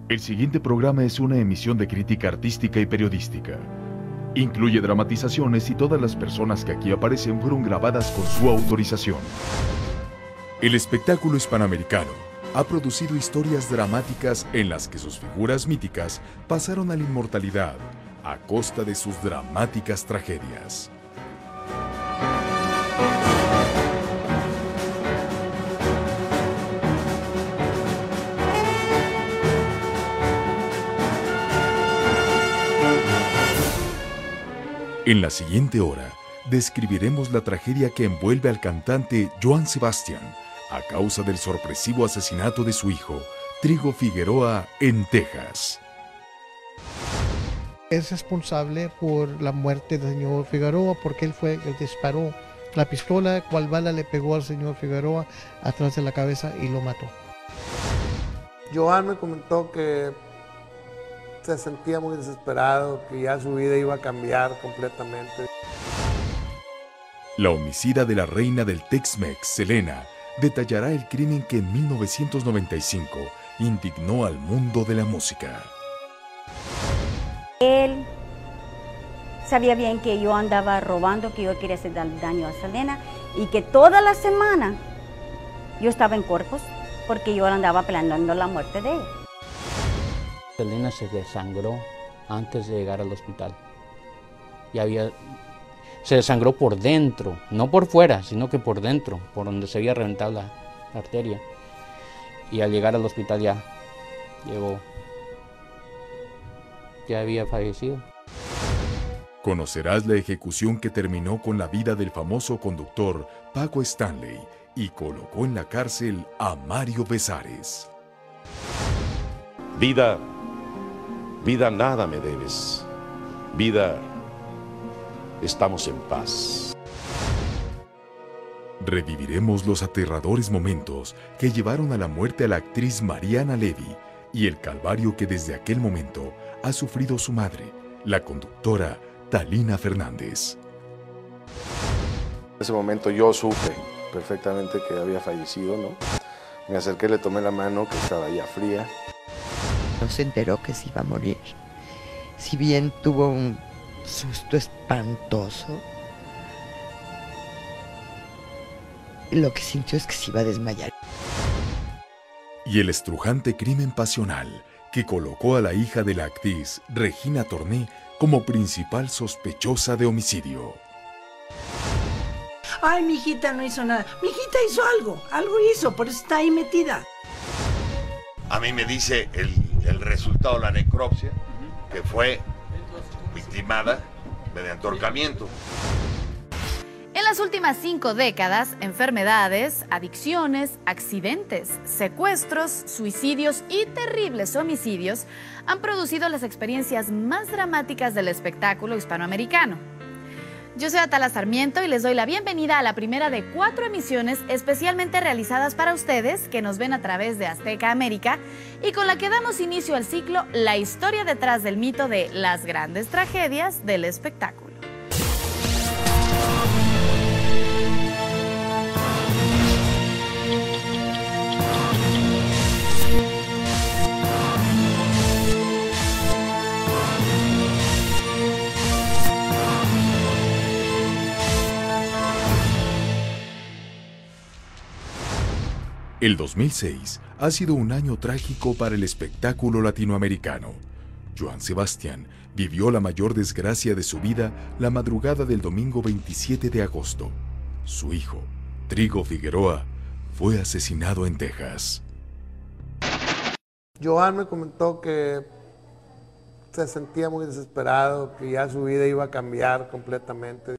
El siguiente programa es una emisión de crítica artística y periodística. Incluye dramatizaciones y todas las personas que aquí aparecen fueron grabadas con su autorización. El espectáculo hispanoamericano ha producido historias dramáticas en las que sus figuras míticas pasaron a la inmortalidad a costa de sus dramáticas tragedias. En la siguiente hora, describiremos la tragedia que envuelve al cantante Joan Sebastián a causa del sorpresivo asesinato de su hijo, Trigo Figueroa, en Texas. Es responsable por la muerte del señor Figueroa porque él fue el que disparó la pistola, cual bala le pegó al señor Figueroa atrás de la cabeza y lo mató. Joan me comentó que se sentía muy desesperado, que ya su vida iba a cambiar completamente. La homicida de la reina del Tex-Mex, Selena, detallará el crimen que en 1995 indignó al mundo de la música. Él sabía bien que yo andaba robando, que yo quería hacer daño a Selena y que toda la semana yo estaba en Corpus porque yo andaba planeando la muerte de ella. Selena se desangró antes de llegar al hospital. Se desangró por dentro, no por fuera, sino que por dentro, por donde se había reventado la arteria. Y al llegar al hospital ya había fallecido. Conocerás la ejecución que terminó con la vida del famoso conductor Paco Stanley y colocó en la cárcel a Mario Besares. Vida, vida nada me debes. Vida, estamos en paz. Reviviremos los aterradores momentos que llevaron a la muerte a la actriz Mariana Levy y el calvario que desde aquel momento ha sufrido su madre, la conductora Talina Fernández. En ese momento yo supe perfectamente que había fallecido, ¿no? Me acerqué, le tomé la mano, que estaba ya fría. No se enteró que se iba a morir. Si bien tuvo un susto espantoso, lo que sintió es que se iba a desmayar. Y el estrujante crimen pasional que colocó a la hija de la actriz Regina Torné como principal sospechosa de homicidio. Ay, mi hijita no hizo nada. Mi hijita hizo algo hizo, por eso está ahí metida. A mí me dice el resultado de la necropsia, que fue victimada mediante ahorcamiento. En las últimas 5 décadas, enfermedades, adicciones, accidentes, secuestros, suicidios y terribles homicidios han producido las experiencias más dramáticas del espectáculo hispanoamericano. Yo soy Atala Sarmiento y les doy la bienvenida a la primera de 4 emisiones especialmente realizadas para ustedes que nos ven a través de Azteca América y con la que damos inicio al ciclo La historia detrás del mito de las grandes tragedias del espectáculo. El 2006 ha sido un año trágico para el espectáculo latinoamericano. Joan Sebastián vivió la mayor desgracia de su vida la madrugada del domingo 27 de agosto. Su hijo, Trigo Figueroa, fue asesinado en Texas. Joan me comentó que se sentía muy desesperado, que ya su vida iba a cambiar completamente.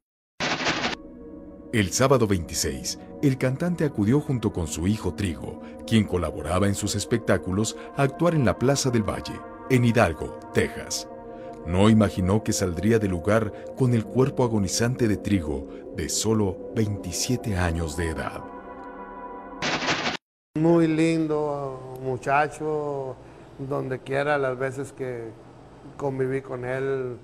El sábado 26, el cantante acudió junto con su hijo Trigo, quien colaboraba en sus espectáculos, a actuar en la Plaza del Valle, en Hidalgo, Texas. No imaginó que saldría del lugar con el cuerpo agonizante de Trigo, de solo 27 años de edad. Muy lindo muchacho, donde quiera las veces que conviví con él,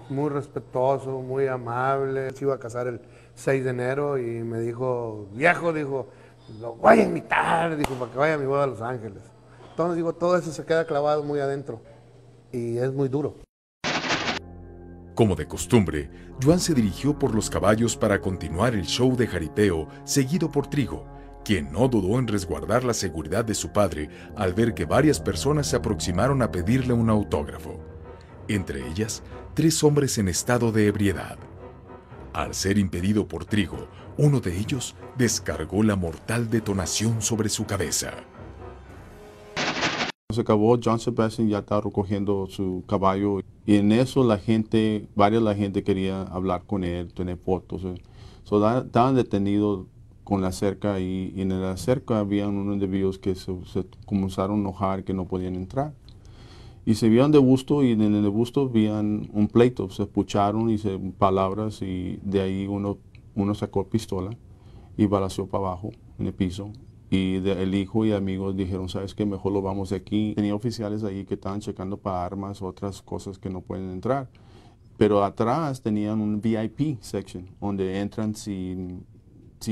muy respetuoso, muy amable. Se iba a casar el 6 de enero y me dijo, viejo, dijo, lo voy a invitar, dijo, para que vaya a mi boda a Los Ángeles. Entonces digo, todo eso se queda clavado muy adentro y es muy duro. Como de costumbre, Joan se dirigió por los caballos para continuar el show de jaripeo, seguido por Trigo, quien no dudó en resguardar la seguridad de su padre al ver que varias personas se aproximaron a pedirle un autógrafo. Entre ellas, 3 hombres en estado de ebriedad. Al ser impedido por Trigo, uno de ellos descargó la mortal detonación sobre su cabeza. Se acabó, John Sebastian ya estaba recogiendo su caballo y en eso la gente quería hablar con él, tener fotos. Estaban detenidos con la cerca y en la cerca había unos individuos que se comenzaron a enojar que no podían entrar. Y se vieron de busto y en el busto habían un pleito, se escucharon y palabras y de ahí uno sacó pistola y balaceó para abajo en el piso. Y el hijo y amigos dijeron, ¿sabes qué? Mejor lo vamos de aquí. Tenía oficiales ahí que estaban checando para armas, otras cosas que no pueden entrar. Pero atrás tenían un VIP section, donde entran sin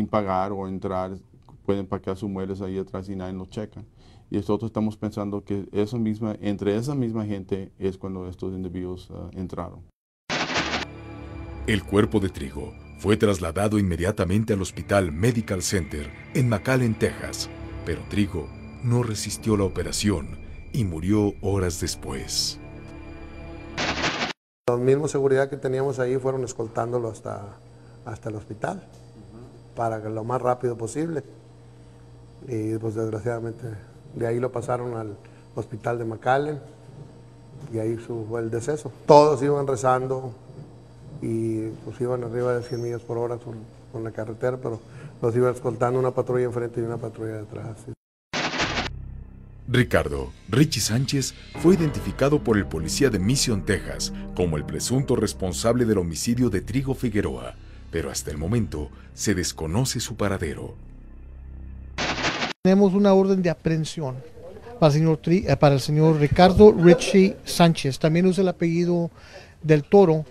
pagar o entrar, pueden parquear sus muebles ahí atrás y nadie los checa. Y nosotros estamos pensando que entre esa misma gente es cuando estos individuos entraron. El cuerpo de Trigo fue trasladado inmediatamente al Hospital Medical Center en McAllen, Texas, pero Trigo no resistió la operación y murió horas después. Los mismos seguridad que teníamos ahí fueron escoltándolo hasta el hospital, para que lo más rápido posible. Y pues desgraciadamente de ahí lo pasaron al hospital de McAllen y ahí fue el deceso. Todos iban rezando y pues iban arriba de 100 millas por hora con la carretera, pero los iba escoltando una patrulla enfrente y una patrulla detrás. Ricardo Richie Sánchez fue identificado por el policía de Mission, Texas, como el presunto responsable del homicidio de Trigo Figueroa, pero hasta el momento se desconoce su paradero. Tenemos una orden de aprehensión para el señor Ricardo Richie Sánchez. También usa el apellido del Toro.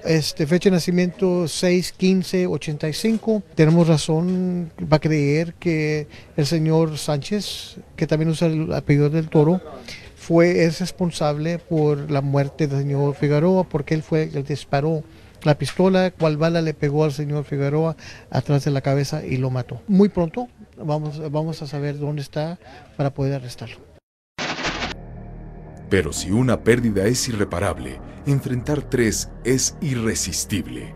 Fecha de nacimiento 6/15/85. Tenemos razón para creer que el señor Sánchez, que también usa el apellido del Toro, es responsable por la muerte del señor Figueroa, porque él fue el que disparó la pistola, cual bala le pegó al señor Figueroa atrás de la cabeza y lo mató. Muy pronto vamos a saber dónde está para poder arrestarlo. Pero si una pérdida es irreparable, enfrentar 3 es irresistible.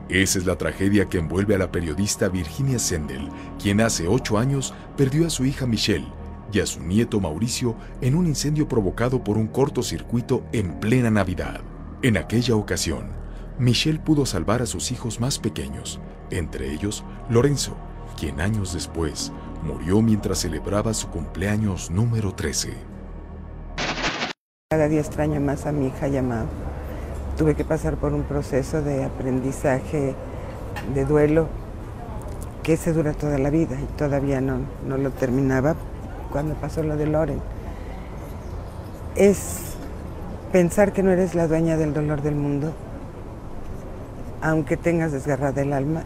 Esa es la tragedia que envuelve a la periodista Virginia Sendel, quien hace 8 años perdió a su hija Michelle y a su nieto Mauricio en un incendio provocado por un cortocircuito en plena Navidad. En aquella ocasión, Michelle pudo salvar a sus hijos más pequeños, entre ellos Lorenzo, quien años después murió mientras celebraba su cumpleaños número 13. Cada día extraño más a mi hija llamada. Tuve que pasar por un proceso de aprendizaje, de duelo, que se dura toda la vida y todavía no lo terminaba cuando pasó lo de Loren. Es pensar que no eres la dueña del dolor del mundo, aunque tengas desgarrada el alma.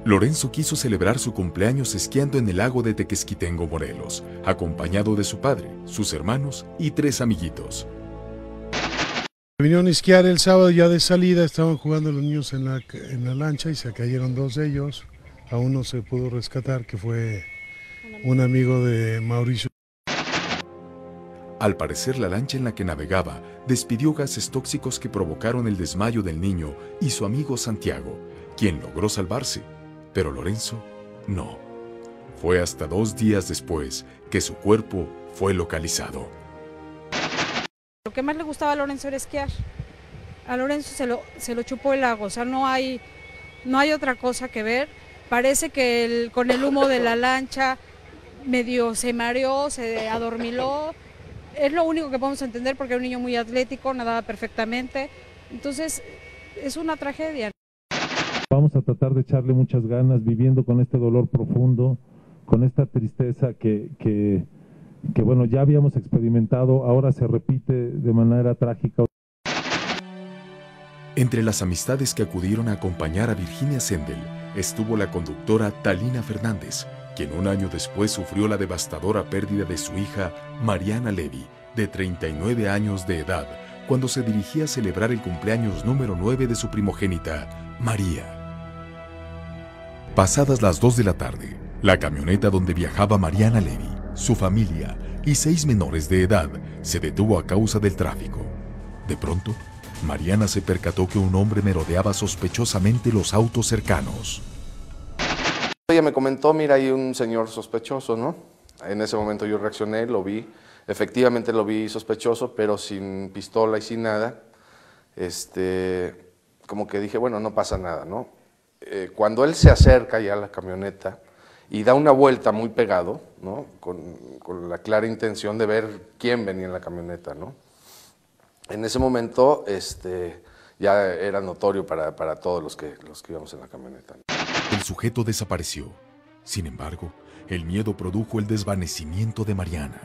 Lorenzo quiso celebrar su cumpleaños esquiando en el lago de Tequesquitengo, Morelos, acompañado de su padre, sus hermanos y 3 amiguitos. Vinieron a esquiar el sábado ya de salida, estaban jugando los niños en la lancha y se cayeron 2 de ellos. A uno se pudo rescatar, que fue un amigo de Mauricio. Al parecer, la lancha en la que navegaba despidió gases tóxicos que provocaron el desmayo del niño y su amigo Santiago, quien logró salvarse, pero Lorenzo no. Fue hasta 2 días después que su cuerpo fue localizado. Lo que más le gustaba a Lorenzo era esquiar. A Lorenzo se lo chupó el lago, o sea, no hay otra cosa que ver. Parece que con el humo de la lancha medio se mareó, se adormiló. Es lo único que podemos entender porque era un niño muy atlético, nadaba perfectamente. Entonces, es una tragedia. Vamos a tratar de echarle muchas ganas, viviendo con este dolor profundo, con esta tristeza que bueno, ya habíamos experimentado, ahora se repite de manera trágica. Entre las amistades que acudieron a acompañar a Virginia Sendel estuvo la conductora Talina Fernández, quien un año después sufrió la devastadora pérdida de su hija Mariana Levy, de 39 años de edad, cuando se dirigía a celebrar el cumpleaños número 9 de su primogénita, María. Pasadas las 2 de la tarde, la camioneta donde viajaba Mariana Levy, su familia y 6 menores de edad se detuvo a causa del tráfico. De pronto, Mariana se percató que un hombre merodeaba sospechosamente los autos cercanos. Ella me comentó, mira, hay un señor sospechoso, ¿no? En ese momento yo reaccioné, lo vi, efectivamente lo vi sospechoso, pero sin pistola y sin nada. Como que dije, bueno, no pasa nada, ¿no? Cuando él se acerca ya a la camioneta y da una vuelta muy pegado, ¿no? Con la clara intención de ver quién venía en la camioneta, ¿no? En ese momento ya era notorio para todos los que íbamos en la camioneta. El sujeto desapareció. Sin embargo, el miedo produjo el desvanecimiento de Mariana.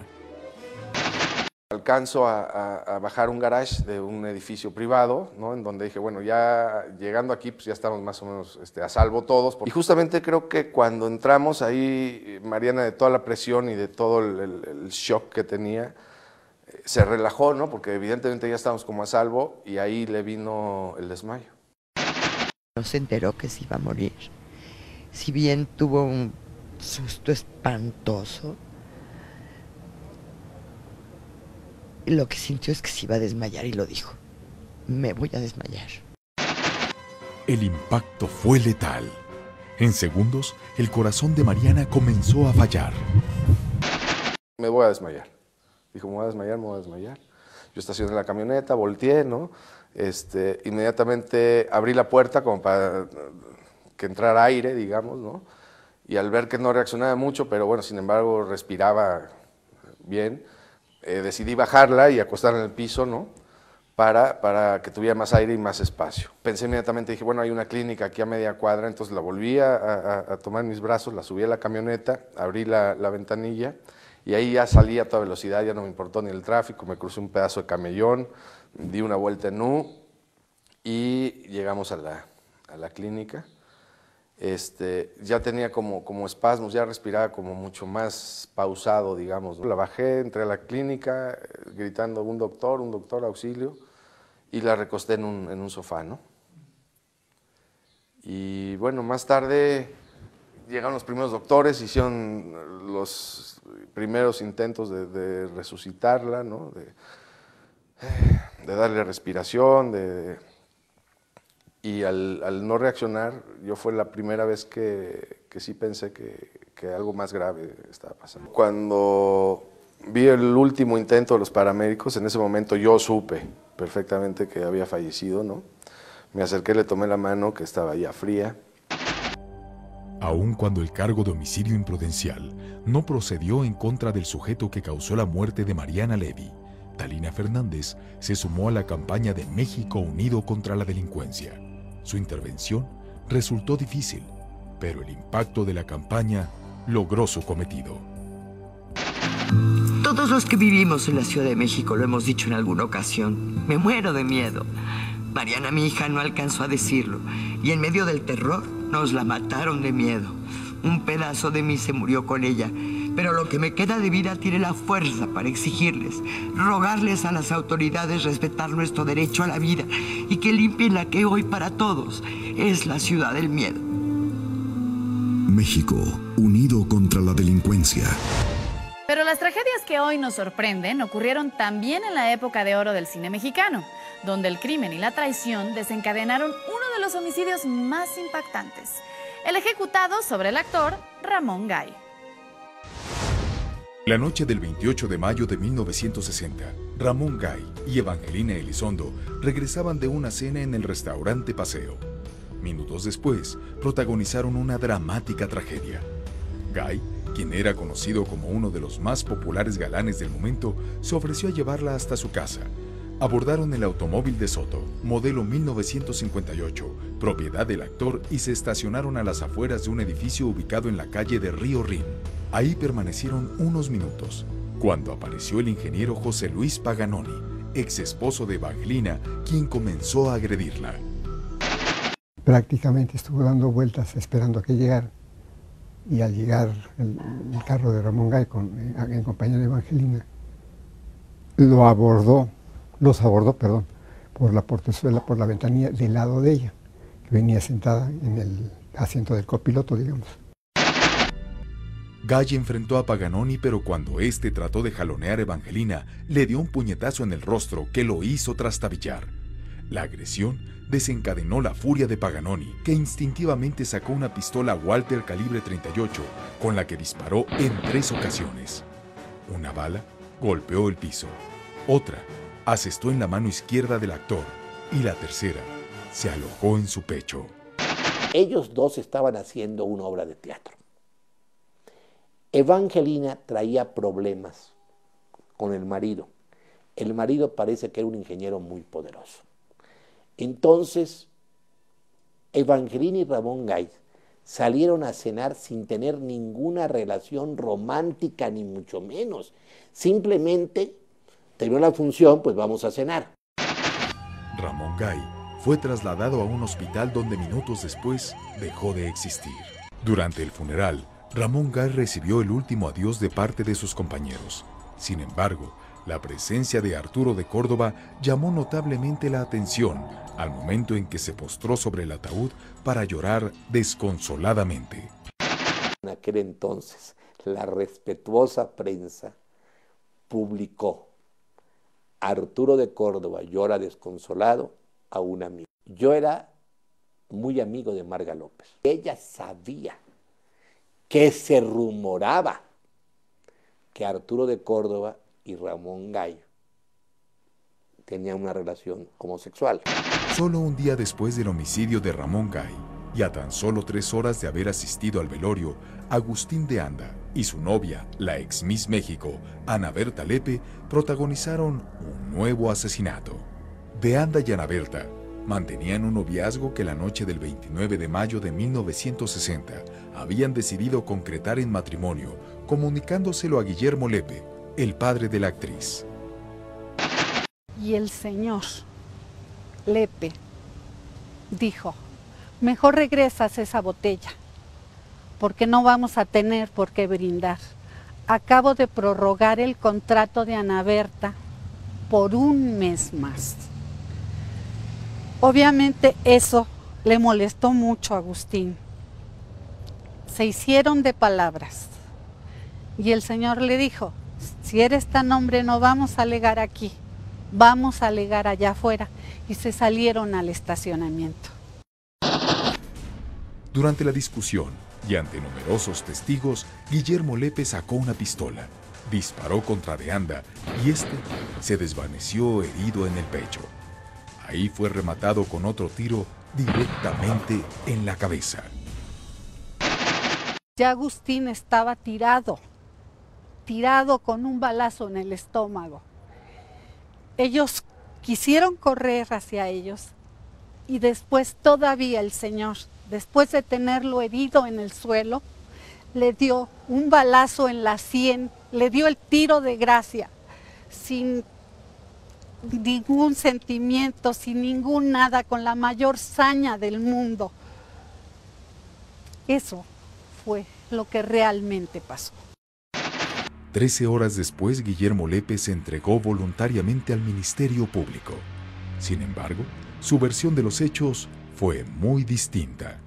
Alcanzo a bajar un garage de un edificio privado, ¿no? En donde dije, bueno, ya llegando aquí, pues ya estamos más o menos a salvo todos. Y justamente creo que cuando entramos ahí, Mariana, de toda la presión y de todo el shock que tenía, se relajó, ¿no? Porque evidentemente ya estábamos como a salvo y ahí le vino el desmayo. No se enteró que se iba a morir. Si bien tuvo un susto espantoso, lo que sintió es que se iba a desmayar y lo dijo. Me voy a desmayar. El impacto fue letal. En segundos, el corazón de Mariana comenzó a fallar. Me voy a desmayar. Dijo, me voy a desmayar, me voy a desmayar. Yo estacioné la camioneta, volteé, ¿no? Inmediatamente abrí la puerta como para que entrara aire, digamos, ¿no? Y al ver que no reaccionaba mucho, pero bueno, sin embargo respiraba bien, decidí bajarla y acostarla en el piso, ¿no? Para que tuviera más aire y más espacio. Pensé inmediatamente, dije, bueno, hay una clínica aquí a media cuadra, entonces la volví a tomar en mis brazos, la subí a la camioneta, abrí la ventanilla y ahí ya salí a toda velocidad, ya no me importó ni el tráfico, me crucé un pedazo de camellón, di una vuelta en U y llegamos a la clínica. Ya tenía como espasmos, ya respiraba como mucho más pausado, digamos, ¿no? La bajé, entré a la clínica gritando un doctor, auxilio, y la recosté en un sofá, ¿no? Y bueno, más tarde llegaron los primeros doctores, hicieron los primeros intentos de resucitarla, ¿no? De darle respiración, y al no reaccionar, yo fue la primera vez que sí pensé que algo más grave estaba pasando. Cuando vi el último intento de los paramédicos, en ese momento yo supe perfectamente que había fallecido, ¿no? Me acerqué, le tomé la mano, que estaba ya fría. Aun cuando el cargo de homicidio imprudencial no procedió en contra del sujeto que causó la muerte de Mariana Levy, Talina Fernández se sumó a la campaña de México Unido contra la Delincuencia. Su intervención resultó difícil, pero el impacto de la campaña logró su cometido. Todos los que vivimos en la Ciudad de México lo hemos dicho en alguna ocasión. Me muero de miedo. Mariana, mi hija, no alcanzó a decirlo. Y en medio del terror nos la mataron de miedo. Un pedazo de mí se murió con ella. Pero lo que me queda de vida tiene la fuerza para exigirles, rogarles a las autoridades respetar nuestro derecho a la vida y que limpien la que hoy para todos es la ciudad del miedo. México, unido contra la delincuencia. Pero las tragedias que hoy nos sorprenden ocurrieron también en la época de oro del cine mexicano, donde el crimen y la traición desencadenaron uno de los homicidios más impactantes, el ejecutado sobre el actor Ramón Gay. La noche del 28 de mayo de 1960, Ramón Gay y Evangelina Elizondo regresaban de una cena en el restaurante Paseo. Minutos después, protagonizaron una dramática tragedia. Gay, quien era conocido como uno de los más populares galanes del momento, se ofreció a llevarla hasta su casa. Abordaron el automóvil de Soto, modelo 1958, propiedad del actor, y se estacionaron a las afueras de un edificio ubicado en la calle de Río Rin. Ahí permanecieron unos minutos, cuando apareció el ingeniero José Luis Paganoni, ex esposo de Evangelina, quien comenzó a agredirla. Prácticamente estuvo dando vueltas esperando a que llegara. y al llegar el carro de Ramón Gay en compañía de Evangelina, los abordó, por la portezuela, por la ventanilla del lado de ella, que venía sentada en el asiento del copiloto, digamos. Gay enfrentó a Paganoni, pero cuando éste trató de jalonear a Evangelina, le dio un puñetazo en el rostro que lo hizo trastabillar. La agresión desencadenó la furia de Paganoni, que instintivamente sacó una pistola Walther calibre 38, con la que disparó en 3 ocasiones. Una bala golpeó el piso, otra asestó en la mano izquierda del actor y la tercera se alojó en su pecho. Ellos dos estaban haciendo una obra de teatro. Evangelina traía problemas con el marido. El marido parece que era un ingeniero muy poderoso. Entonces, Evangelina y Ramón Gay salieron a cenar sin tener ninguna relación romántica, ni mucho menos. Simplemente, terminó la función, pues vamos a cenar. Ramón Gay fue trasladado a un hospital donde minutos después dejó de existir. Durante el funeral, Ramón Gay recibió el último adiós de parte de sus compañeros. Sin embargo, la presencia de Arturo de Córdoba llamó notablemente la atención al momento en que se postró sobre el ataúd para llorar desconsoladamente. En aquel entonces, la respetuosa prensa publicó: Arturo de Córdoba llora desconsolado a un amigo. Yo era muy amigo de Marga López. Ella sabía que se rumoraba que Arturo de Córdoba y Ramón Gay tenían una relación homosexual. Solo un día después del homicidio de Ramón Gay, y a tan solo 3 horas de haber asistido al velorio, Agustín de Anda y su novia, la ex Miss México, Ana Berta Lepe, protagonizaron un nuevo asesinato. De Anda y Ana Berta mantenían un noviazgo que la noche del 29 de mayo de 1960 habían decidido concretar en matrimonio, comunicándoselo a Guillermo Lepe, el padre de la actriz. Y el señor Lepe dijo: mejor regresas esa botella, porque no vamos a tener por qué brindar. Acabo de prorrogar el contrato de Ana Berta por 1 mes más. Obviamente eso le molestó mucho a Agustín. Se hicieron de palabras. Y el señor le dijo: si eres tan hombre, no vamos a alegar aquí, vamos a alegar allá afuera. Y se salieron al estacionamiento. Durante la discusión y ante numerosos testigos, Guillermo Lepe sacó una pistola, disparó contra De Anda y este se desvaneció herido en el pecho. Ahí fue rematado con otro tiro directamente en la cabeza. Ya Agustín estaba tirado con un balazo en el estómago. Ellos quisieron correr hacia ellos y después todavía el señor, después de tenerlo herido en el suelo, le dio un balazo en la sien, le dio el tiro de gracia, sin ningún sentimiento, sin ningún nada, con la mayor saña del mundo. Eso fue lo que realmente pasó. 13 horas después, Guillermo Lepe se entregó voluntariamente al Ministerio Público. Sin embargo, su versión de los hechos fue muy distinta.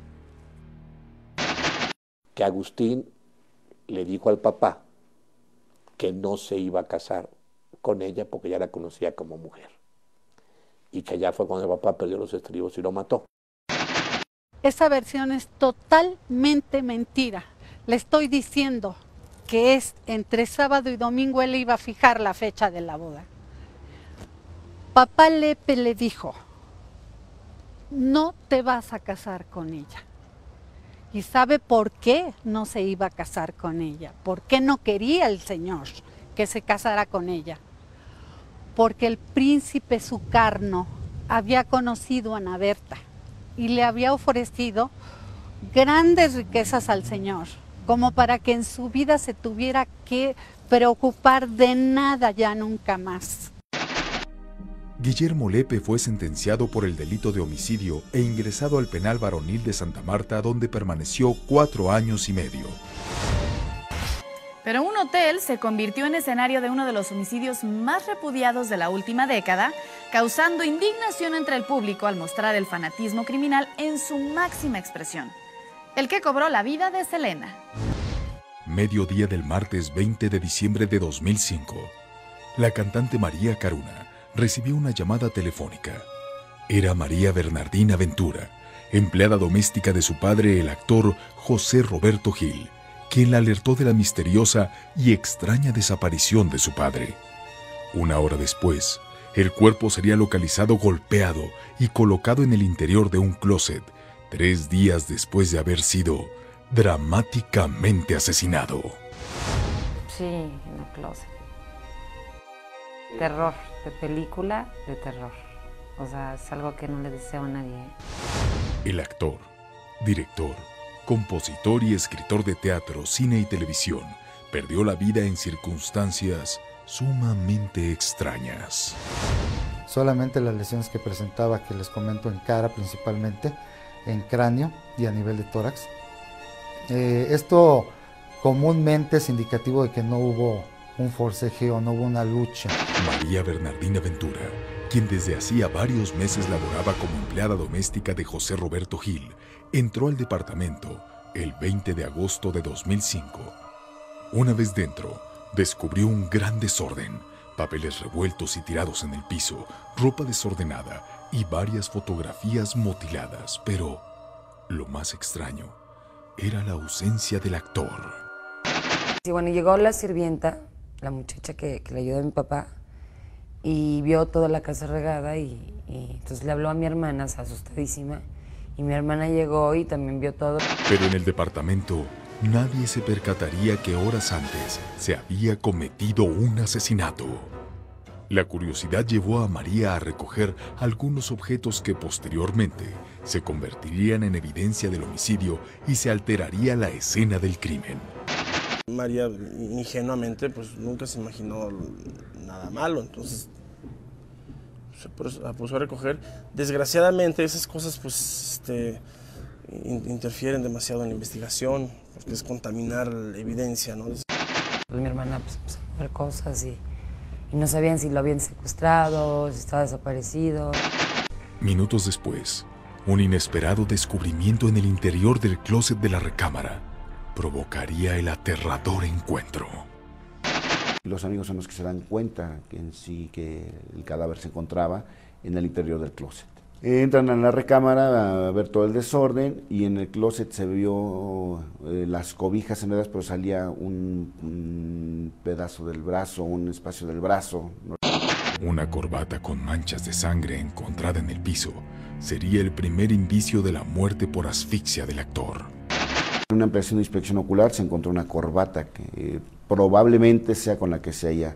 Que Agustín le dijo al papá que no se iba a casar con ella porque ya la conocía como mujer. Y que allá fue cuando el papá perdió los estribos y lo mató. Esa versión es totalmente mentira. Le estoy diciendo que es entre sábado y domingo. Él iba a fijar la fecha de la boda. Papá Lepe le dijo: no te vas a casar con ella. ¿Y sabe por qué no se iba a casar con ella? ¿Por qué no quería el señor que se casara con ella? Porque el príncipe Sukarno había conocido a Ana Berta y le había ofrecido grandes riquezas al señor, como para que en su vida se tuviera que preocupar de nada ya nunca más. Guillermo Lepe fue sentenciado por el delito de homicidio e ingresado al penal varonil de Santa Marta, donde permaneció 4 años y medio. Pero un hotel se convirtió en escenario de uno de los homicidios más repudiados de la última década, causando indignación entre el público al mostrar el fanatismo criminal en su máxima expresión. El que cobró la vida de Selena. Mediodía del martes 20 de diciembre de 2005, la cantante María Caruna recibió una llamada telefónica. Era María Bernardina Ventura, empleada doméstica de su padre, el actor José Roberto Gil, quien la alertó de la misteriosa y extraña desaparición de su padre. Una hora después, el cuerpo sería localizado golpeado y colocado en el interior de un closet, 3 días después de haber sido dramáticamente asesinado. Sí, en el closet. Terror, de película de terror. O sea, es algo que no le deseo a nadie. El actor, director, compositor y escritor de teatro, cine y televisión, perdió la vida en circunstancias sumamente extrañas. Solamente las lesiones que presentaba, que les comento, en cara principalmente, en cráneo y a nivel de tórax. Esto comúnmente es indicativo de que no hubo un forcejeo, no hubo una lucha. María Bernardina Ventura, quien desde hacía varios meses laboraba como empleada doméstica de José Roberto Gil, entró al departamento el 20 de agosto de 2005. Una vez dentro, descubrió un gran desorden, papeles revueltos y tirados en el piso, ropa desordenada y varias fotografías mutiladas, pero lo más extraño era la ausencia del actor. Sí, bueno, llegó la sirvienta, la muchacha que le ayudó a mi papá, y vio toda la casa regada y entonces le habló a mi hermana, asustadísima, y mi hermana llegó y también vio todo. Pero en el departamento nadie se percataría que horas antes se había cometido un asesinato. La curiosidad llevó a María a recoger algunos objetos que posteriormente se convertirían en evidencia del homicidio y se alteraría la escena del crimen. María ingenuamente pues nunca se imaginó nada malo, entonces se puso a recoger. Desgraciadamente esas cosas pues interfieren demasiado en la investigación, porque es contaminar la evidencia, ¿no? Pues mi hermana pues, empezó a ver cosas y no sabían si lo habían secuestrado, si estaba desaparecido. Minutos después, un inesperado descubrimiento en el interior del closet de la recámara provocaría el aterrador encuentro. Los amigos son los que se dan cuenta que el cadáver se encontraba en el interior del closet. Entran a la recámara a ver todo el desorden y en el closet se vio las cobijas enredadas, pero salía un pedazo del brazo, un espacio del brazo. Una corbata con manchas de sangre encontrada en el piso sería el primer indicio de la muerte por asfixia del actor. En una operación de inspección ocular se encontró una corbata que probablemente sea con la que se haya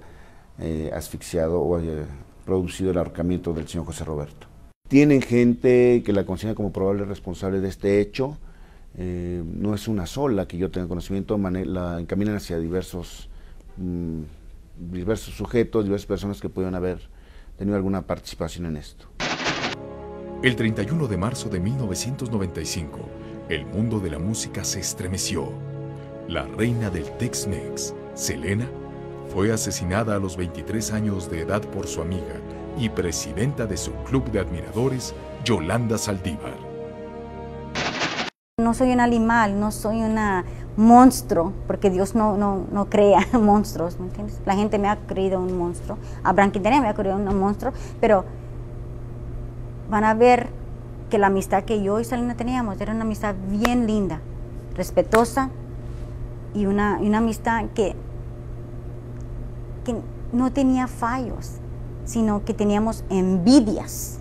asfixiado o haya producido el ahorcamiento del señor José Roberto. Tienen gente que la considera como probable responsable de este hecho. No es una sola que yo tenga conocimiento, la encaminan hacia diversos sujetos, diversas personas que pudieron haber tenido alguna participación en esto. El 31 de marzo de 1995, el mundo de la música se estremeció. La reina del Tex-Mex, Selena, fue asesinada a los 23 años de edad por su amiga y presidenta de su club de admiradores, Yolanda Saldívar. No soy un animal, no soy un monstruo, porque Dios no crea monstruos, ¿me entiendes? La gente me ha creído un monstruo, Abraham Quintanilla me ha creído un monstruo, pero van a ver que la amistad que yo y Selena teníamos era una amistad bien linda, respetuosa y una amistad que no tenía fallos, sino que teníamos envidias.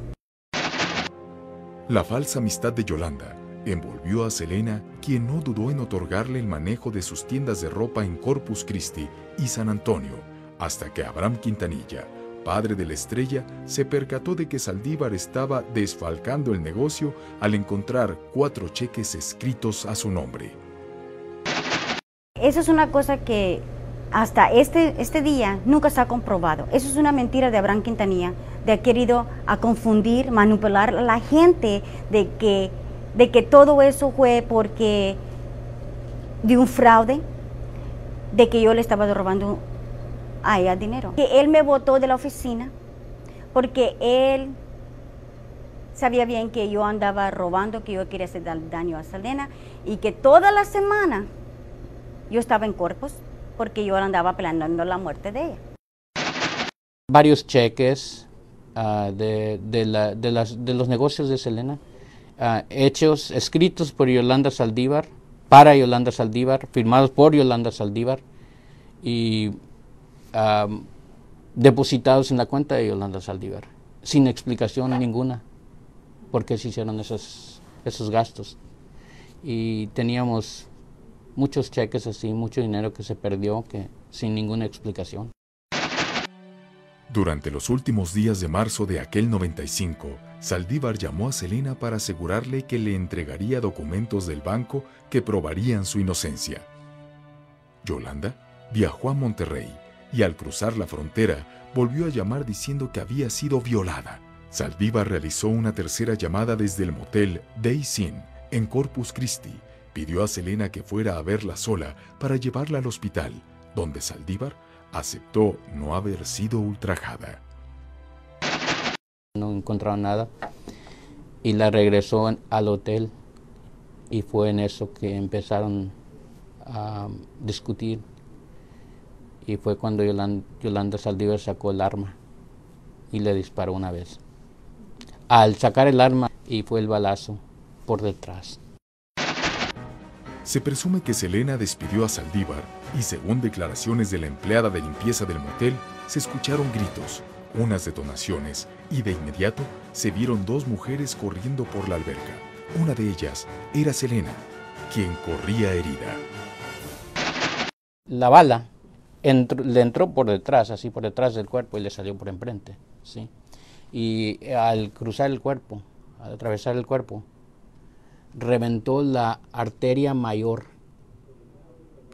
La falsa amistad de Yolanda envolvió a Selena, quien no dudó en otorgarle el manejo de sus tiendas de ropa en Corpus Christi y San Antonio, hasta que Abraham Quintanilla, padre de la estrella, se percató de que Saldívar estaba desfalcando el negocio al encontrar 4 cheques escritos a su nombre. Eso es una cosa que hasta este día nunca se ha comprobado. Eso es una mentira de Abraham Quintanilla, ha querido a confundir, manipular a la gente de que todo eso fue porque de un fraude, de que yo le estaba robando a ella dinero. Que él me botó de la oficina porque él sabía bien que yo andaba robando, que yo quería hacer daño a Selena y que toda la semana yo estaba en Corpus porque yo andaba planeando la muerte de ella. Varios cheques de los negocios de Selena, hechos, escritos por Yolanda Saldívar, para Yolanda Saldívar, firmados por Yolanda Saldívar y depositados en la cuenta de Yolanda Saldívar, sin explicación ninguna por qué se hicieron esos gastos. Y teníamos muchos cheques así, mucho dinero que se perdió sin ninguna explicación. Durante los últimos días de marzo de aquel 95, Saldívar llamó a Selena para asegurarle que le entregaría documentos del banco que probarían su inocencia. Yolanda viajó a Monterrey y al cruzar la frontera volvió a llamar diciendo que había sido violada. Saldívar realizó una tercera llamada desde el motel Days Inn en Corpus Christi. Pidió a Selena que fuera a verla sola para llevarla al hospital, donde Saldívar aceptó no haber sido ultrajada. No encontraron nada y la regresó al hotel y fue en eso que empezaron a discutir y fue cuando Yolanda Saldívar sacó el arma y le disparó una vez. Al sacar el arma y fue el balazo por detrás. Se presume que Selena despidió a Saldívar y según declaraciones de la empleada de limpieza del motel, se escucharon gritos, unas detonaciones y de inmediato se vieron dos mujeres corriendo por la alberca. Una de ellas era Selena, quien corría herida. La bala le entró por detrás, así por detrás del cuerpo y le salió por enfrente, ¿sí? Y al cruzar el cuerpo, al atravesar el cuerpo, reventó la arteria mayor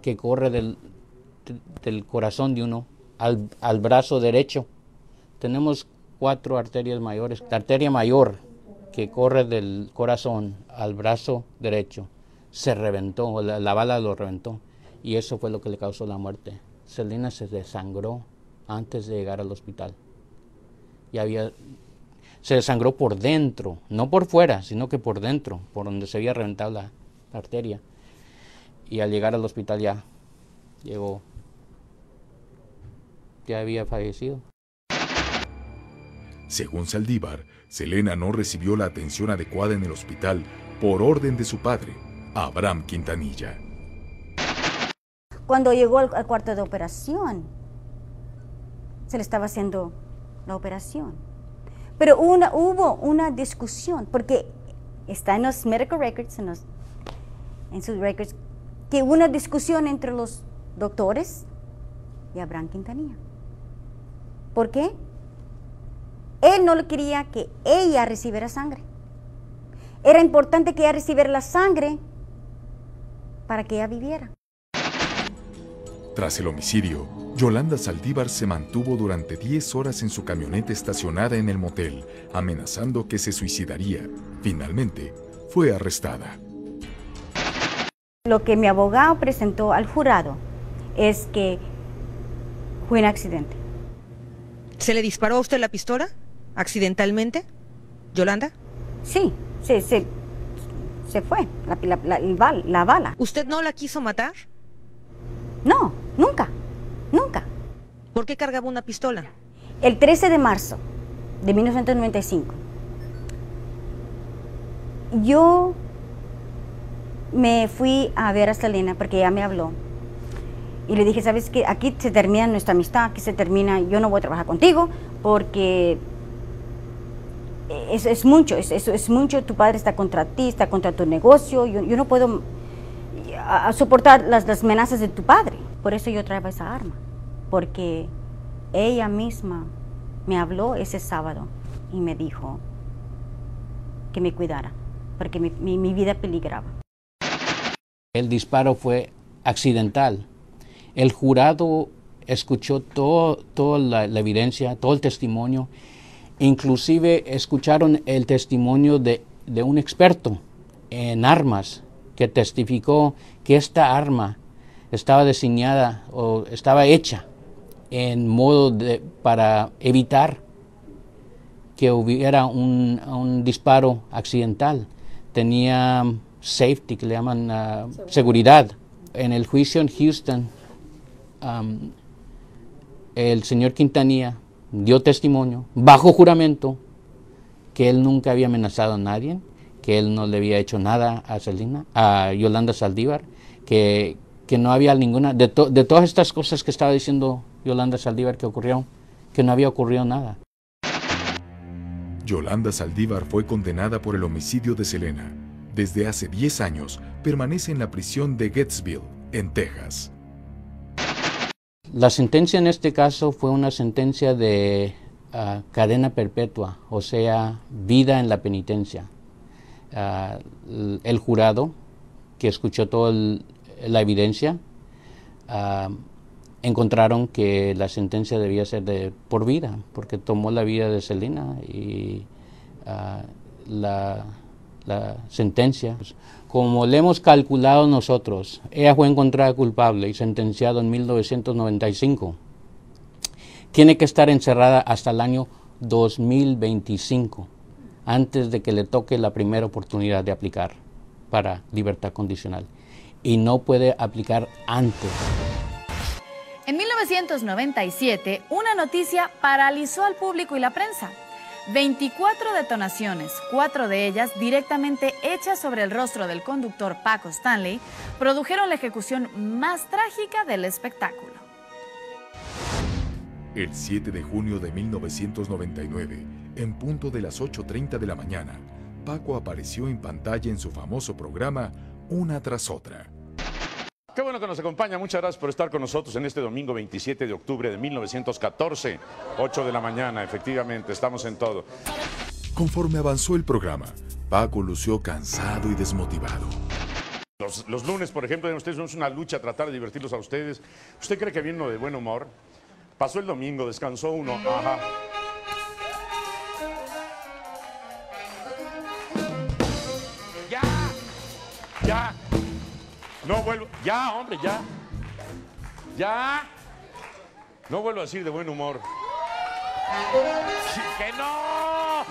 que corre del corazón de uno al brazo derecho. Tenemos 4 arterias mayores. La arteria mayor que corre del corazón al brazo derecho se reventó, la bala lo reventó y eso fue lo que le causó la muerte. Selena se desangró antes de llegar al hospital. Se desangró por dentro, no por fuera, sino que por dentro, por donde se había reventado la arteria. Y al llegar al hospital ya había fallecido. Según Saldívar, Selena no recibió la atención adecuada en el hospital por orden de su padre, Abraham Quintanilla. Cuando llegó al cuarto de operación, se le estaba haciendo la operación. Pero hubo una discusión, porque está en los medical records, en sus records, que hubo una discusión entre los doctores y Abraham Quintanilla. ¿Por qué? Él no quería que ella recibiera sangre. Era importante que ella recibiera la sangre para que ella viviera. Tras el homicidio, Yolanda Saldívar se mantuvo durante 10 horas en su camioneta estacionada en el motel, amenazando que se suicidaría. Finalmente, fue arrestada. Lo que mi abogado presentó al jurado es que fue un accidente. ¿Se le disparó a usted la pistola accidentalmente, Yolanda? Sí, se fue la bala. ¿Usted no la quiso matar? No, nunca. ¿Por qué cargaba una pistola? El 13 de marzo de 1995, yo me fui a ver a Selena porque ella me habló. Y le dije, ¿sabes qué? Aquí se termina nuestra amistad, aquí se termina, yo no voy a trabajar contigo porque es mucho, tu padre está contra ti, está contra tu negocio, yo no puedo soportar las amenazas de tu padre. Por eso yo traía esa arma, porque ella misma me habló ese sábado y me dijo que me cuidara, porque mi vida peligraba. El disparo fue accidental. El jurado escuchó toda la evidencia, todo el testimonio, Inclusive escucharon el testimonio de un experto en armas que testificó que esta arma estaba diseñada o estaba hecha en modo para evitar que hubiera un disparo accidental. Tenía safety, que le llaman seguridad. En el juicio en Houston, el señor Quintanilla dio testimonio, bajo juramento, que él nunca había amenazado a nadie, que él no le había hecho nada a Yolanda Saldívar, que no había ninguna, de todas estas cosas que estaba diciendo Yolanda Saldívar que ocurrió, que no había ocurrido nada. Yolanda Saldívar fue condenada por el homicidio de Selena. Desde hace 10 años permanece en la prisión de Gatesville, en Texas. La sentencia en este caso fue una sentencia de cadena perpetua, o sea, vida en la penitencia. El jurado, que escuchó toda la evidencia, encontraron que la sentencia debía ser de por vida, porque tomó la vida de Selena y la sentencia, como le hemos calculado nosotros, ella fue encontrada culpable y sentenciada en 1995. Tiene que estar encerrada hasta el año 2025, antes de que le toque la primera oportunidad de aplicar para libertad condicional. Y no puede aplicar antes. En 1997, una noticia paralizó al público y la prensa. 24 detonaciones, 4 de ellas directamente hechas sobre el rostro del conductor Paco Stanley, produjeron la ejecución más trágica del espectáculo. El 7 de junio de 1999, en punto de las 8:30 de la mañana, Paco apareció en pantalla en su famoso programa Una tras otra. Qué bueno que nos acompaña, muchas gracias por estar con nosotros en este domingo 27 de octubre de 1914, 8 de la mañana, efectivamente, estamos en todo. Conforme avanzó el programa, Paco lució cansado y desmotivado. Los lunes, por ejemplo, de ustedes es una lucha tratar de divertirlos a ustedes. ¿Usted cree que viene uno de buen humor? Pasó el domingo, descansó uno, ajá. Ya. No vuelvo, ya, hombre, ya. Ya. No vuelvo a decir de buen humor. ¡Que no!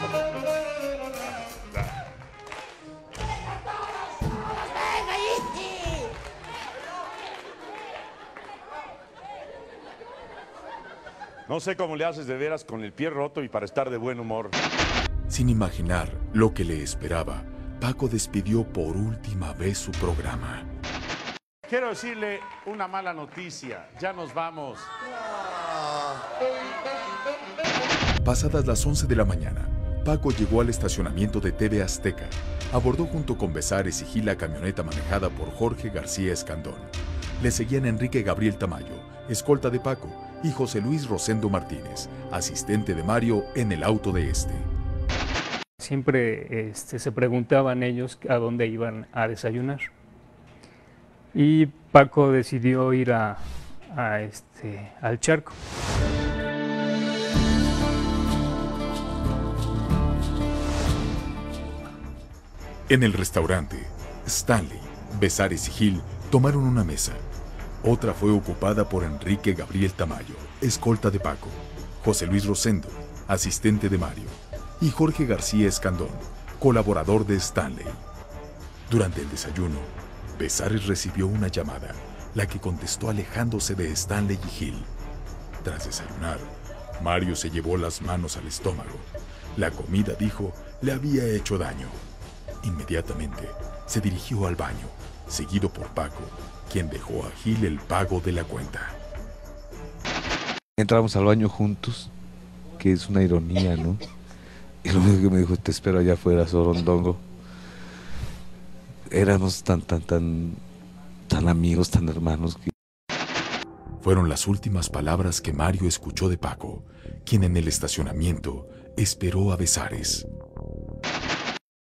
No sé cómo le haces de veras con el pie roto y para estar de buen humor. Sin imaginar lo que le esperaba, Paco despidió por última vez su programa. Quiero decirle una mala noticia. Ya nos vamos. Pasadas las 11 de la mañana, Paco llegó al estacionamiento de TV Azteca. Abordó junto con Besares y Gil la camioneta manejada por Jorge García Escandón. Le seguían Enrique Gabriel Tamayo, escolta de Paco, y José Luis Rosendo Martínez, asistente de Mario en el auto de este. Siempre se preguntaban ellos a dónde iban a desayunar. Y Paco decidió ir al Charco. En el restaurante, Stanley, Besares y Gil tomaron una mesa. Otra fue ocupada por Enrique Gabriel Tamayo, escolta de Paco, José Luis Rosendo, asistente de Mario, y Jorge García Escandón, colaborador de Stanley. Durante el desayuno, Besares recibió una llamada, la que contestó alejándose de Stanley y Gil. Tras desayunar, Mario se llevó las manos al estómago. La comida, dijo, le había hecho daño. Inmediatamente se dirigió al baño, seguido por Paco, quien dejó a Gil el pago de la cuenta. Entramos al baño juntos, que es una ironía, ¿no? Y lo único que me dijo, te espero allá afuera, Sorondongo. Éramos tan amigos, tan hermanos. Fueron las últimas palabras que Mario escuchó de Paco, quien en el estacionamiento esperó a Besares.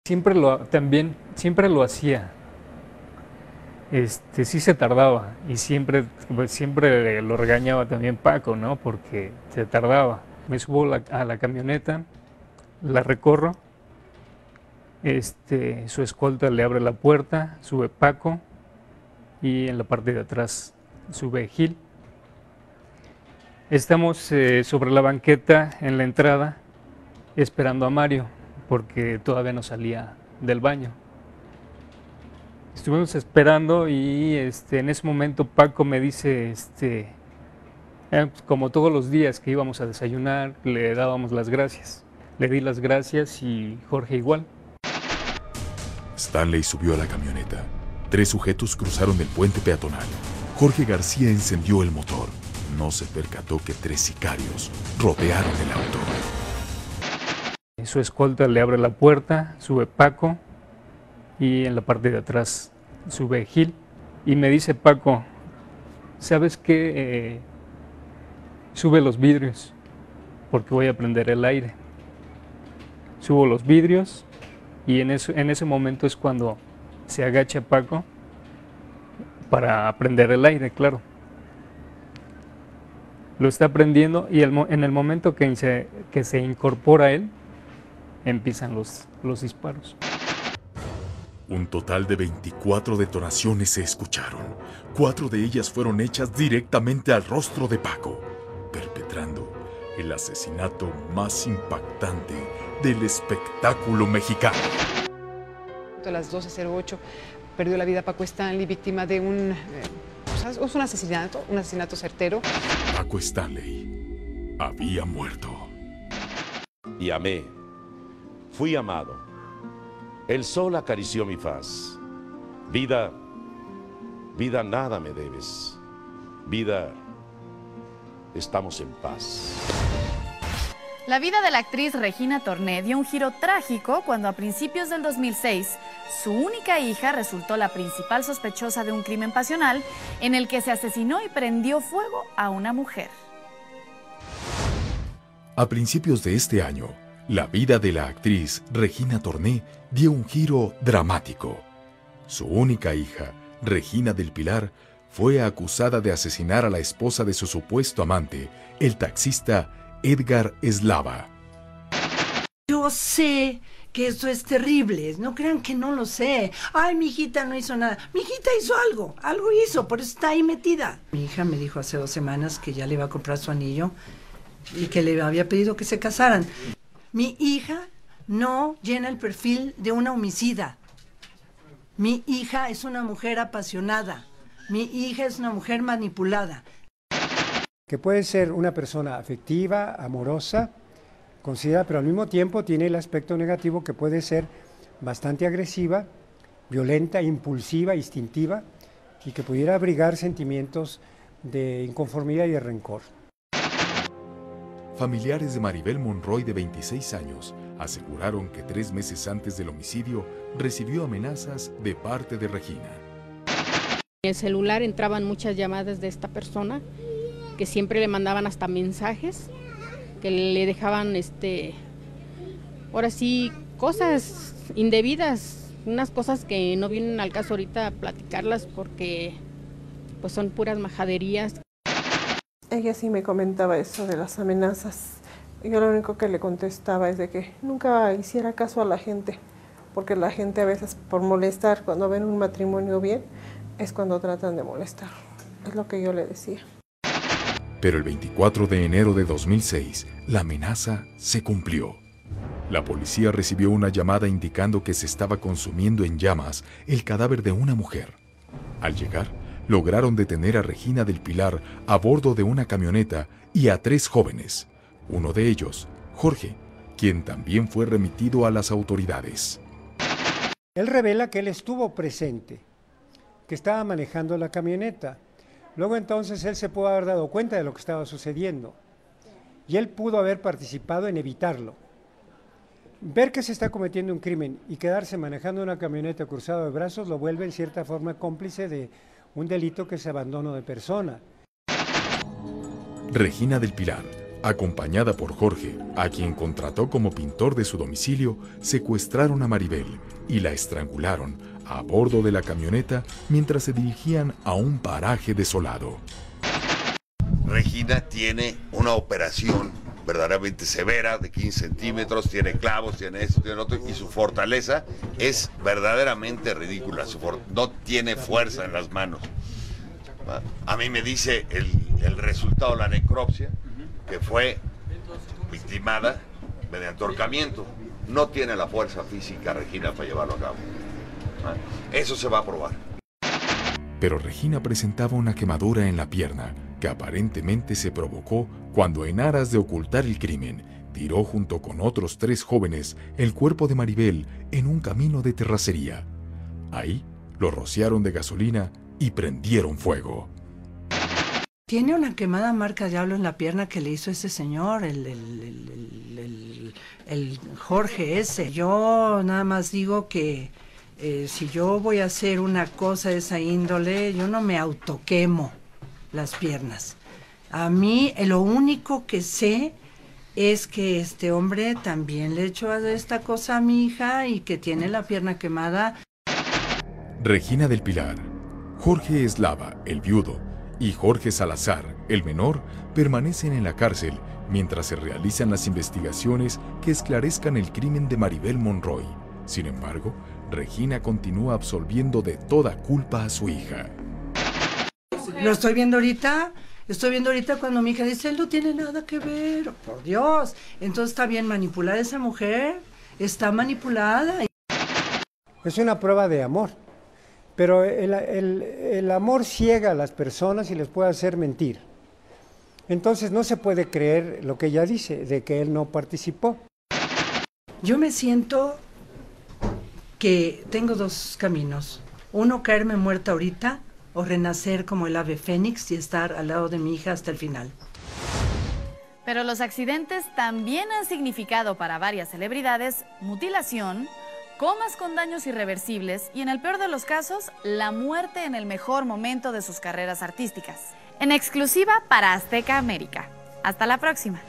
Siempre lo hacía. Sí se tardaba y siempre lo regañaba también Paco, ¿no? Porque se tardaba. Me subo a la camioneta La recorro, su escolta le abre la puerta, sube Paco y en la parte de atrás sube Gil. Estamos sobre la banqueta en la entrada esperando a Mario porque todavía no salía del baño. Estuvimos esperando y en ese momento Paco me dice, como todos los días que íbamos a desayunar, le dábamos las gracias. Le di las gracias y Jorge igual. Stanley subió a la camioneta. 3 sujetos cruzaron el puente peatonal. Jorge García encendió el motor. No se percató que 3 sicarios rodearon el auto. Su escolta le abre la puerta, sube Paco y en la parte de atrás sube Gil. Y me dice Paco, ¿sabes qué? Sube los vidrios porque voy a prender el aire. Subo los vidrios y en ese momento es cuando se agacha Paco para prender el aire, claro. Lo está prendiendo y en el momento que se incorpora él, empiezan los disparos. Un total de 24 detonaciones se escucharon. 4 de ellas fueron hechas directamente al rostro de Paco, perpetrando el asesinato más impactante del espectáculo mexicano. A las 12:08 perdió la vida Paco Stanley, víctima de un asesinato certero. Paco Stanley había muerto. Y amé, fui amado. El sol acarició mi faz. Vida, vida, nada me debes. Vida, estamos en paz. La vida de la actriz Regina Torné dio un giro trágico cuando a principios del 2006 su única hija resultó la principal sospechosa de un crimen pasional en el que se asesinó y prendió fuego a una mujer. A principios de este año, la vida de la actriz Regina Torné dio un giro dramático. Su única hija, Regina del Pilar, fue acusada de asesinar a la esposa de su supuesto amante, el taxista Edgar Eslava. Yo sé que esto es terrible, no crean que no lo sé. Ay, mi hijita no hizo nada. Mi hijita hizo algo hizo, por eso está ahí metida. Mi hija me dijo hace 2 semanas que ya le iba a comprar su anillo y que le había pedido que se casaran. Mi hija no llena el perfil de una homicida. Mi hija es una mujer apasionada. Mi hija es una mujer manipulada. Que puede ser una persona afectiva, amorosa, considerada, pero al mismo tiempo tiene el aspecto negativo que puede ser bastante agresiva, violenta, impulsiva, instintiva, y que pudiera abrigar sentimientos de inconformidad y de rencor. Familiares de Maribel Monroy, de 26 años, aseguraron que 3 meses antes del homicidio recibió amenazas de parte de Regina. En el celular entraban muchas llamadas de esta persona, que siempre le mandaban hasta mensajes, que le dejaban, ahora sí, cosas indebidas, unas cosas que no vienen al caso ahorita a platicarlas porque pues son puras majaderías. Ella sí me comentaba eso de las amenazas. Yo lo único que le contestaba es de que nunca hiciera caso a la gente, porque la gente a veces por molestar, cuando ven un matrimonio bien, es cuando tratan de molestar. Es lo que yo le decía. Pero el 24 de enero de 2006, la amenaza se cumplió. La policía recibió una llamada indicando que se estaba consumiendo en llamas el cadáver de una mujer. Al llegar, lograron detener a Regina del Pilar a bordo de una camioneta y a 3 jóvenes. Uno de ellos, Jorge, quien también fue remitido a las autoridades. Él revela que él estuvo presente, que estaba manejando la camioneta. Luego entonces él se pudo haber dado cuenta de lo que estaba sucediendo y él pudo haber participado en evitarlo. Ver que se está cometiendo un crimen y quedarse manejando una camioneta cruzado de brazos lo vuelve en cierta forma cómplice de un delito que es abandono de persona. Regina del Pilar, acompañada por Jorge, a quien contrató como pintor de su domicilio, secuestraron a Maribel y la estrangularon a bordo de la camioneta mientras se dirigían a un paraje desolado. Regina tiene una operación verdaderamente severa, de 15 centímetros, tiene clavos, tiene esto, tiene lo otro, y su fortaleza es verdaderamente ridícula, no tiene fuerza en las manos. A mí me dice el resultado de la necropsia, que fue victimada mediante ahorcamiento. No tiene la fuerza física, Regina, para llevarlo a cabo. Eso se va a probar. Pero Regina presentaba una quemadura en la pierna que aparentemente se provocó cuando, en aras de ocultar el crimen, tiró junto con otros 3 jóvenes el cuerpo de Maribel en un camino de terracería. Ahí lo rociaron de gasolina y prendieron fuego. Tiene una quemada marca diablo en la pierna que le hizo ese señor, el Jorge ese. Yo nada más digo que si yo voy a hacer una cosa de esa índole, yo no me autoquemo las piernas. A mí lo único que sé es que este hombre también le echó esta cosa a mi hija y que tiene la pierna quemada. Regina del Pilar, Jorge Eslava, el viudo, y Jorge Salazar, el menor, permanecen en la cárcel mientras se realizan las investigaciones que esclarezcan el crimen de Maribel Monroy. Sin embargo, Regina continúa absolviendo de toda culpa a su hija. Lo estoy viendo ahorita cuando mi hija dice, él no tiene nada que ver, por Dios. Entonces está bien manipulada esa mujer, está manipulada. Es una prueba de amor, pero el amor ciega a las personas y les puede hacer mentir. Entonces no se puede creer lo que ella dice, de que él no participó. Yo me siento que tengo 2 caminos. Uno, caerme muerta ahorita, o renacer como el ave fénix y estar al lado de mi hija hasta el final. Pero los accidentes también han significado para varias celebridades mutilación, comas con daños irreversibles y, en el peor de los casos, la muerte en el mejor momento de sus carreras artísticas. En exclusiva para Azteca América. Hasta la próxima.